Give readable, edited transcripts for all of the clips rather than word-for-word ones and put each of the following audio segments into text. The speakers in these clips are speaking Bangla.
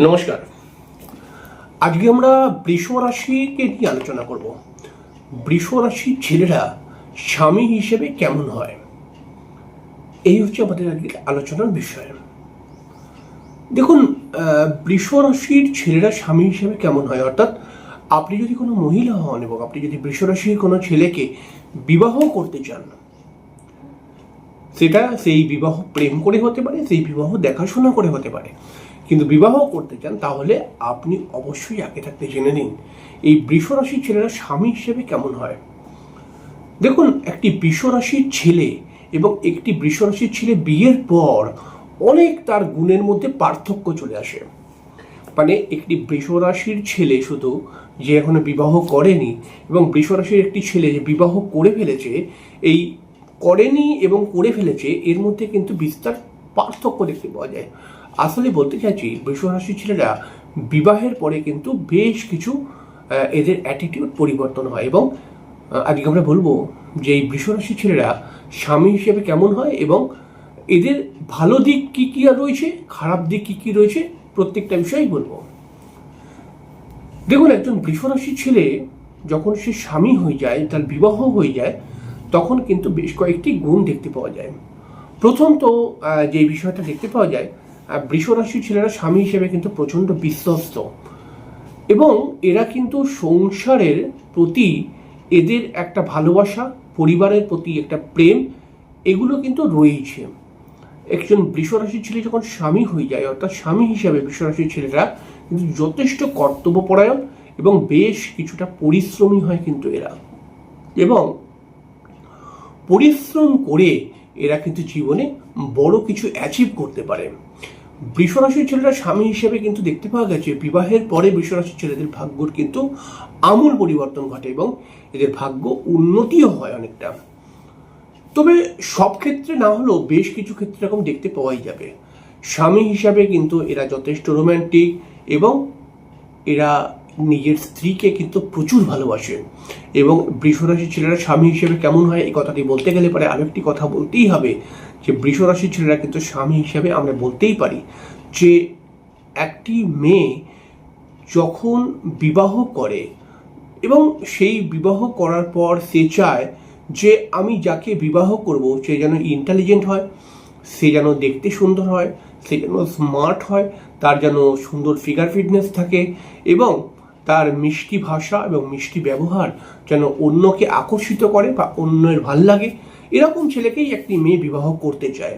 নমস্কার। আজকে আমরা বৃষ রাশিকে নিয়ে আলোচনা করব। বৃষ রাশির ছেলেরা স্বামী হিসেবে কেমন হয়, এই হচ্ছে আমাদের আজকের আলোচনার বিষয়। দেখুন, বৃষ রাশির ছেলেরা স্বামী হিসেবে কেমন হয়, অর্থাৎ আপনি যদি কোনো মহিলা হন এবং আপনি যদি বৃষ রাশির কোনো ছেলেকে বিবাহ করতে চান, সেটা সেই বিবাহ প্রেম করে হতে পারে, সেই বিবাহ দেখাশোনা করে হতে পারে, কিন্তু বিবাহ করতে চান, তাহলে আপনি অবশ্যই আগে থাকতে জেনে নিন এই বৃষ রাশির ছেলেরা স্বামী হিসেবে কেমন হয়। দেখুন, একটি বৃষ রাশির ছেলে এবং একটি বৃষ রাশির ছেলে বিয়ের পর অনেক তার গুণের মধ্যে পার্থক্য চলে আসে। মানে একটি বৃষ রাশির ছেলে শুধু যে এখনো বিবাহ করেনি এবং বৃষ রাশির একটি ছেলে যে বিবাহ করে ফেলেছে, এই করেনি এবং করে ফেলেছে এর মধ্যে কিন্তু বিস্তার পার্থক্য দেখতে পাওয়া যায়। আসলে বলতে চাইছি, বৃষ রাশির ছেলেরা বিবাহের পরে কিন্তু বেশ কিছু এদের অ্যাটিটিউড পরিবর্তন হয় এবং আজকে আমরা বলবো যে এই বৃষ রাশির ছেলেরা স্বামী হিসেবে কেমন হয় এবং এদের ভালো দিক কী কী রয়েছে, খারাপ দিক কী কী রয়েছে, প্রত্যেকটা বিষয়ই বলবো। দেখুন, একজন বৃষ রাশির ছেলে যখন সে স্বামী হয়ে যায়, তার বিবাহ হয়ে যায়, তখন কিন্তু বেশ কয়েকটি গুণ দেখতে পাওয়া যায়। প্রথম তো যে বিষয়টা দেখতে পাওয়া যায়, বৃষ রাশির ছেলেরা স্বামী হিসেবে কিন্তু প্রচণ্ড বিশ্বস্ত এবং এরা কিন্তু সংসারের প্রতি এদের একটা ভালোবাসা, পরিবারের প্রতি একটা প্রেম, এগুলো কিন্তু রয়েছে। একজন বৃষ রাশির ছেলে যখন স্বামী হয়ে যায়, অর্থাৎ স্বামী হিসাবে বৃষ রাশির ছেলেরা কিন্তু যথেষ্ট কর্তব্যপরায়ণ এবং বেশ কিছুটা পরিশ্রমী হয় কিন্তু এরা, এবং পরিশ্রম করে এরা কিন্তু জীবনে বড় কিছু অ্যাচিভ করতে পারে। বৃষ রাশির ছেলেরা স্বামী হিসেবে কিন্তু দেখতে পাওয়া গেছে বিবাহের পরে বৃষ রাশির ছেলেদের ভাগ্যর কিন্তু আমূল পরিবর্তন ঘটে এবং এদের ভাগ্য উন্নতিও হয় অনেকটা। তবে সব ক্ষেত্রে না হলেও বেশ কিছু ক্ষেত্রে এরকম দেখতে পাওয়াই যাবে। স্বামী হিসাবে কিন্তু এরা যথেষ্ট রোম্যান্টিক এবং এরা নিজের স্ত্রীকে কিন্তু প্রচুর ভালোবাসে। এবং বৃষ রাশির ছেলেরা স্বামী হিসেবে কেমন হয়, এই কথাটি বলতে গেলে পরে আরেকটি কথা বলতেই হবে যে বৃষ রাশির ছেলেরা কিন্তু স্বামী হিসেবে আমরা বলতেই পারি যে একটি মেয়ে যখন বিবাহ করে এবং সেই বিবাহ করার পর সে চায় যে আমি যাকে বিবাহ করব সে যেন ইন্টেলিজেন্ট হয়, সে যেন দেখতে সুন্দর হয়, সে যেন স্মার্ট হয়, তার যেন সুন্দর ফিগার ফিটনেস থাকে এবং তার মিষ্টি ভাষা এবং মিষ্টি ব্যবহার যেন অন্যকে আকর্ষিত করে বা অন্যের ভাল লাগে, এরকম ছেলেকেই একটি মেয়ে বিবাহ করতে চায়।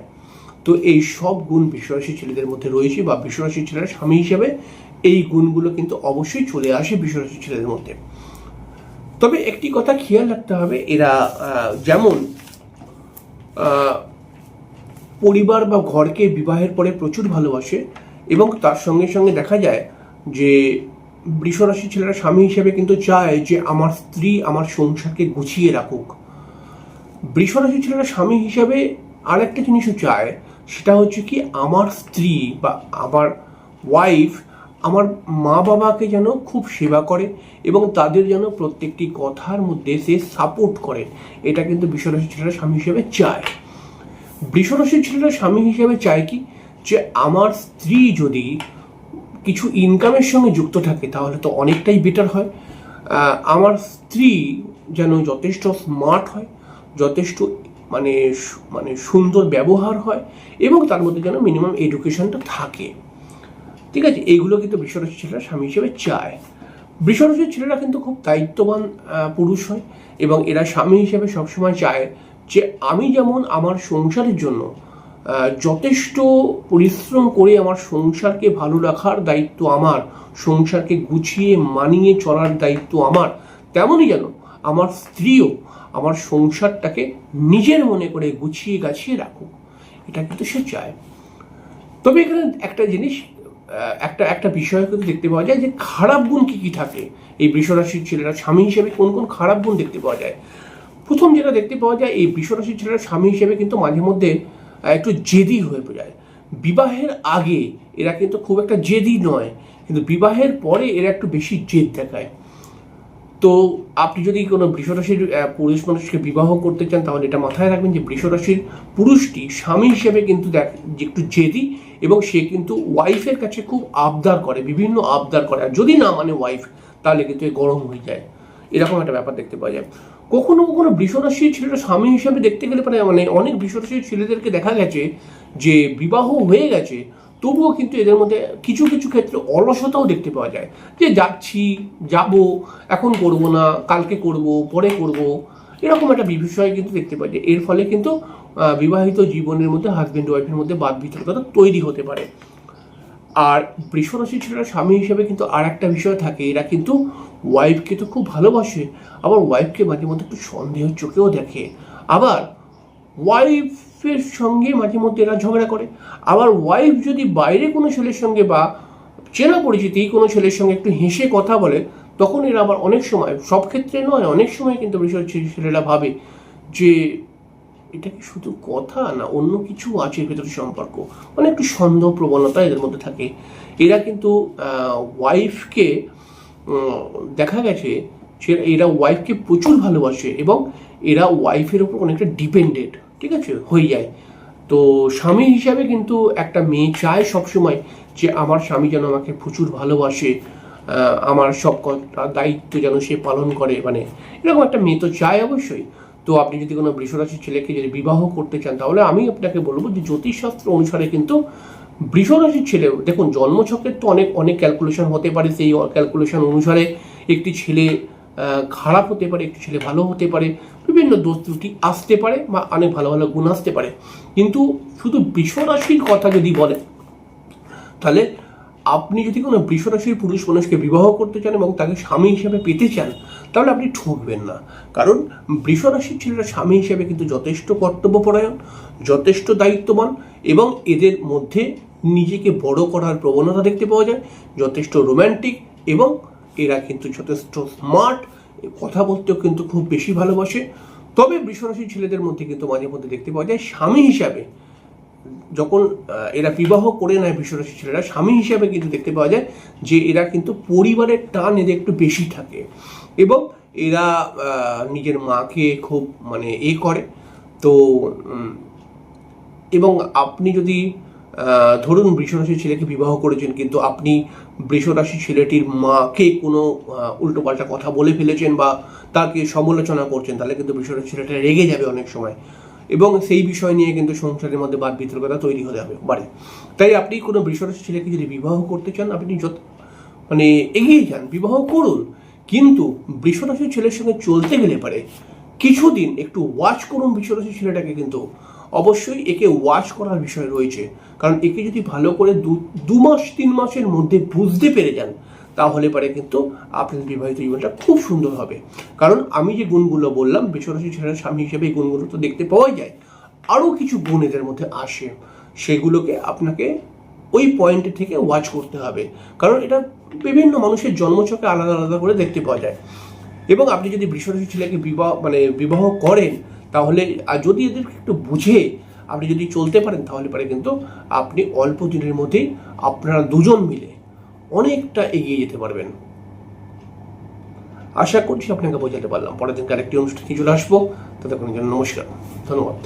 তো এই সব গুণ বৃষরাশি ছেলেদের মধ্যে রয়েছে বা বৃষরাশি ছেলেরা স্বামী হিসেবে এই গুণগুলো কিন্তু অবশ্যই চলে আসে বৃষরাশি ছেলেদের মধ্যে। তবে একটি কথা খেয়াল রাখতে হবে, এরা যেমন পরিবার বা ঘরকে বিবাহের পরে প্রচুর ভালোবাসে এবং তার সঙ্গে সঙ্গে দেখা যায় যে বৃষ রাশির ছেলেরা স্বামী হিসেবে কিন্তু চায় যে আমার স্ত্রী আমার সংসারকে গুছিয়ে রাখুক। বৃষ রাশির ছেলেরা স্বামী হিসেবে আর একটা জিনিসও চায়, সেটা হচ্ছে কি আমার স্ত্রী বা আমার ওয়াইফ আমার মা বাবাকে যেন খুব সেবা করে এবং তাদের যেন প্রত্যেকটি কথার মধ্যে সে সাপোর্ট করে। এটা কিন্তু বৃষ রাশির ছেলেরা স্বামী হিসেবে চায়। বৃষ রাশির ছেলেরা স্বামী হিসেবে চায় কি, যে আমার স্ত্রী যদি কিছু ইনকামের সঙ্গে যুক্ত থাকে তাহলে তো অনেকটাই বেটার হয়। আমার স্ত্রী যেন যথেষ্ট স্মার্ট হয়, যথেষ্ট মানে মানে সুন্দর ব্যবহার হয় এবং তার মধ্যে যেন মিনিমাম এডুকেশনটা থাকে। ঠিক আছে, এইগুলো কিন্তু বৃষ রাশির ছেলেরা স্বামী হিসেবে চায়। বৃষ রাশির ছেলেরা কিন্তু খুব দায়িত্ববান পুরুষ হয় এবং এরা স্বামী হিসেবে সবসময় চায় যে আমি যেমন আমার সংসারের জন্য যথেষ্ট পরিশ্রম করে আমার সংসারকে ভালো রাখার দায়িত্ব আমার, সংসারকে গুছিয়ে মানিয়ে চলার দায়িত্ব আমার, তেমনই যেন আমার স্ত্রীও আমার সংসারটাকে নিজের মনে করে গুছিয়ে গাছিয়ে রাখুক, এটা কিন্তু সে চায়। তবে এখানে একটা জিনিস, একটা বিষয় কিন্তু দেখতে পাওয়া যায় যে খারাপ গুণ কী কী থাকে এই বৃষ রাশির ছেলেরা স্বামী হিসেবে কোন কোন খারাপ গুণ দেখতে পাওয়া যায়। প্রথম যেটা দেখতে পাওয়া যায়, এই বৃষ রাশির ছেলেরা স্বামী হিসেবে কিন্তু মাঝে মধ্যে একটু জেদি হয়ে যায়। বিবাহের আগে এরা কিন্তু খুব একটা জেদি নয়, কিন্তু বিবাহের পরে এরা একটু বেশি জেদ দেখায়। তো আপনি যদি কোনো বৃষরাশির পুরুষ মানুষকে বিবাহ করতে চান তাহলে এটা মাথায় রাখবেন যে বৃষরাশির পুরুষটি স্বামী হিসেবে কিন্তু যে একটু জেদি, এবং সে কিন্তু ওয়াইফের কাছে খুব আবদার করে, বিভিন্ন আবদার করে, আর যদি না মানে ওয়াইফ তাহলে কিন্তু গরম হয়ে যায়, এরকম একটা ব্যাপার দেখতে পাওয়া যায়। কখনো কখনো বৃষরাশির ছেলেটা স্বামী হিসাবে দেখতে গেলে মানে অনেক বৃষরাশির ছেলেদেরকে দেখা গেছে যে বিবাহ হয়ে গেছে তবুও কিন্তু এদের মধ্যে কিছু কিছু ক্ষেত্রে অলসতাও দেখতে পাওয়া যায়, যে যাচ্ছি, যাব, এখন করব না, কালকে করব, পরে করব, এরকম একটা বিষয় কিন্তু দেখতে পাওয়া যায়। এর ফলে কিন্তু বিবাহিত জীবনের মধ্যে হাজব্যান্ড ওয়াইফের মধ্যে বাদ বিতর্কতা তৈরি হতে পারে। আর বৃষরাশির ছেলেরা স্বামী হিসেবে কিন্তু আর একটা বিষয় থাকে, এরা কিন্তু ওয়াইফকে তো খুব ভালোবাসে, আবার ওয়াইফকে মাঝে মধ্যে একটু সন্দেহের চোখেও দেখে, আবার ওয়াইফের সঙ্গে মাঝে মধ্যে এরা ঝগড়া করে, আবার ওয়াইফ যদি বাইরে কোনো ছেলের সঙ্গে বা চেনা পরিচিতি কোনো ছেলের সঙ্গে একটু হেসে কথা বলে, তখন এরা আবার অনেক সময়, সব ক্ষেত্রে নয়, অনেক সময় কিন্তু বৃষরাশির ছেলেরা ভাবে যে এটা কি শুধু কথা না অন্য কিছু আছে ভেতরে সম্পর্ক, মানে একটু সন্দেহ প্রবণতা এদের মধ্যে থাকে। এরা কিন্তু ওয়াইফকে দেখা গেছে যে এরা ওয়াইফকে প্রচুর ভালোবাসে এবং এরা ওয়াইফের উপর অনেকটা ডিপেন্ডেন্ট, ঠিক আছে, হয়ে যায়। তো স্বামী হিসাবে কিন্তু একটা মেয়ে চায় সবসময় যে আমার স্বামী যেন আমাকে প্রচুর ভালোবাসে, আমার সব দায়িত্ব যেন সে পালন করে, মানে এরকম একটা মেয়ে তো চায় অবশ্যই। তো আপনি যদি কোনো বৃষরাশির ছেলেকে যদি বিবাহ করতে চান তাহলে আমি আপনাকে বলবো যে জ্যোতিষশাস্ত্র অনুসারে কিন্তু বৃষরাশির ছেলে, দেখুন জন্মছকের তো অনেক অনেক ক্যালকুলেশন হতে পারে, সেই ক্যালকুলেশন অনুসারে একটি ছেলে খারাপ হতে পারে, একটি ছেলে ভালো হতে পারে, বিভিন্ন দোষ ত্রুটি আসতে পারে বা অনেক ভালো ভালো গুণ আসতে পারে। কিন্তু শুধু বৃষরাশির কথা যদি বলেন তাহলে আপনি যদি কোনো বৃষরাশির পুরুষ মানুষকে বিবাহ করতে চান এবং তাকে স্বামী হিসেবে পেতে চান তাহলে আপনি ঠকবেন না, কারণ বৃষরাশির ছেলেরা স্বামী হিসেবে কিন্তু যথেষ্ট কর্তব্যপরায়ণ, যথেষ্ট দায়িত্ববান, এবং এদের মধ্যে নিজেকে বড় করার প্রবণতা দেখতে পাওয়া যায়, যথেষ্ট রোম্যান্টিক, এবং এরা কিন্তু যথেষ্ট স্মার্ট, কথা বলতেও কিন্তু খুব বেশি ভালোবাসে। তবে বৃষরাশির ছেলেদের মধ্যে কিন্তু মাঝে মধ্যে দেখতে পাওয়া যায় স্বামী হিসাবে যখন এরা বিবাহ করে নেয়, বৃষরাশি ছেলেরা স্বামী হিসাবে কিন্তু দেখতে পাওয়া যায় যে এরা কিন্তু পরিবারের টান এদের একটু বেশি থাকে, এবং এরা নিজের মাকে খুব মানে করে। তো এবং আপনি যদি ধরুন বৃষরাশি ছেলেকে বিবাহ করেছেন কিন্তু আপনি বৃষরাশি ছেলেটির মাকে কোনো উল্টোপাল্টা কথা বলে ফেলেছেন বা তাকে সমালোচনা করছেন, তাহলে কিন্তু বৃষরাশি ছেলেটা রেগে যাবে অনেক সময়, এবং সেই বিষয় নিয়ে কিন্তু সংসারের মধ্যে বাদ বিতর্কতা তৈরি হতে পারে। তাই আপনি কোনো বৃষরাশি ছেলেকে যদি বিবাহ করতে চান আপনি মানে এগিয়ে যান, বিবাহ করুন, কিন্তু বৃষরাশির ছেলের সঙ্গে চলতে গেলে পারে কিছুদিন একটু ওয়াচ করুন বৃষরাশির ছেলেটাকে, কিন্তু অবশ্যই একে ওয়াচ করার বিষয় রয়েছে, কারণ একে যদি ভালো করে 2-3 মাসের মধ্যে বুঝতে পেরে যান তাহলে পারে কিন্তু আপনাদের বিবাহিত জীবনটা খুব সুন্দর হবে। কারণ আমি যে গুণগুলো বললাম বৃষরাশি ছেলের স্বামী হিসেবে এই গুণগুলো তো দেখতে পাওয়া যায়, আরও কিছু গুণ এদের মধ্যে আসে, সেগুলোকে আপনাকে ওই পয়েন্ট থেকে ওয়াচ করতে হবে, কারণ এটা বিভিন্ন মানুষের জন্মছকে আলাদা আলাদা করে দেখতে পাওয়া যায়। এবং আপনি যদি বৃষরাশি ছেলেকে বিবাহ করেন তাহলে, আর যদি এদেরকে একটু বুঝে আপনি যদি চলতে পারেন তাহলে পারে কিন্তু আপনি অল্প দিনের মধ্যেই আপনারা দুজন মিলে অনেকটা এগিয়ে যেতে পারবেন। আশা করছি আপনাকে বোঝাতে পারলাম। পরের দিনকে আরেকটি অনুষ্ঠানে চলে আসবো, ততক্ষণের জন্য নমস্কার, ধন্যবাদ।